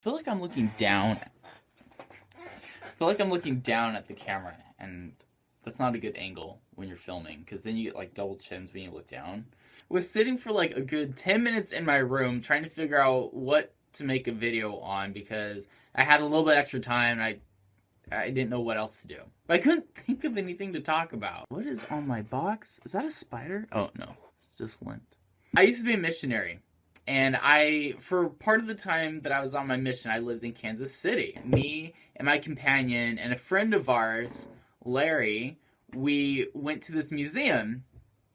feel like I'm looking down. I feel like I'm looking down at the camera, and that's not a good angle when you're filming, because then you get like double chins when you look down. Was sitting for like a good 10 minutes in my room trying to figure out what to make a video on because I had a little bit extra time and I didn't know what else to do. But I couldn't think of anything to talk about. What is on my box? Is that a spider? Oh, no. It's just lint. I used to be a missionary. And for part of the time that I was on my mission, I lived in Kansas City. Me and my companion and a friend of ours, Larry, we went to this museum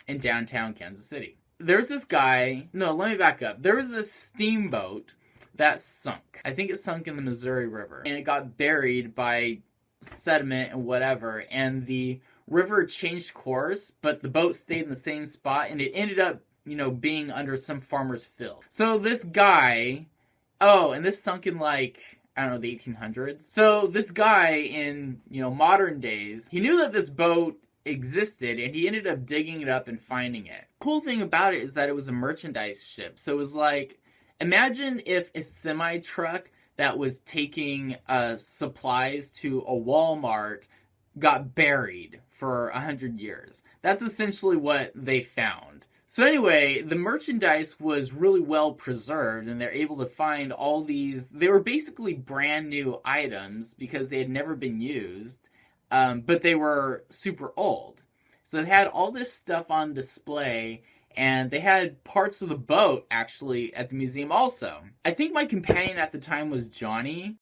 in downtown Kansas City. There's this guy... No, let me back up. There was this steamboat that sunk. I think it sunk in the Missouri River. And it got buried by sediment and whatever. And the river changed course, but the boat stayed in the same spot. And it ended up, being under some farmer's field. So this guy... Oh, and this sunk in like... I don't know, the 1800s. So this guy in, modern days, he knew that this boat existed, and he ended up digging it up and finding it. Cool thing about it is that it was a merchandise ship. So it was like, imagine if a semi-truck that was taking supplies to a Walmart got buried for 100 years. That's essentially what they found. So anyway, the merchandise was really well preserved, and they're able to find all these... They were basically brand new items because they had never been used, but they were super old. So they had all this stuff on display, and they had parts of the boat, actually, at the museum also. I think my companion at the time was Johnny.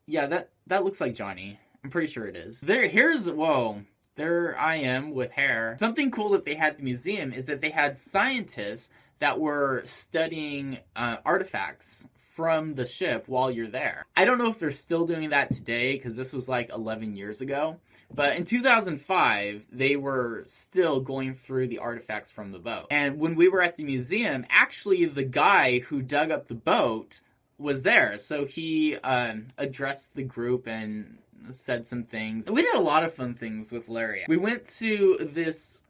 Yeah, that looks like Johnny. I'm pretty sure it is. Whoa. There I am with hair. Something cool that they had at the museum is that they had scientists that were studying artifacts from the ship while you're there. I don't know if they're still doing that today, because this was like 11 years ago. But in 2005, they were still going through the artifacts from the boat. And when we were at the museum, actually the guy who dug up the boat was there. So he addressed the group and said some things. We did a lot of fun things with Larry. We went to this...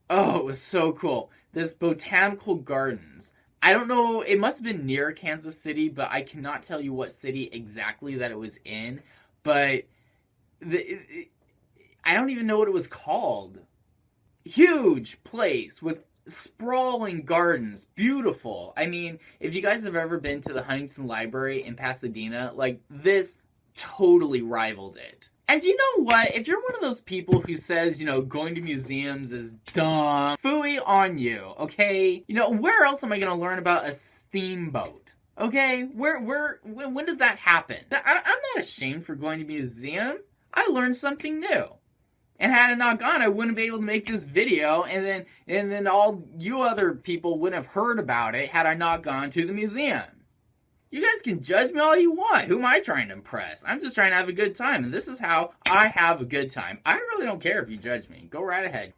Oh, it was so cool. This botanical gardens. I don't know, it must have been near Kansas City, but I cannot tell you what city exactly that it was in. But I don't even know what it was called. Huge place with sprawling gardens. Beautiful. I mean, if you guys have ever been to the Huntington Library in Pasadena, like, this totally rivaled it. And you know what? If you're one of those people who says, going to museums is dumb, phooey on you, okay? Where else am I going to learn about a steamboat? Okay? When did that happen? I'm not ashamed for going to a museum. I learned something new. And had it not gone, I wouldn't be able to make this video, and then all you other people wouldn't have heard about it had I not gone to the museum. You guys can judge me all you want. Who am I trying to impress? I'm just trying to have a good time, and this is how I have a good time. I really don't care if you judge me. Go right ahead.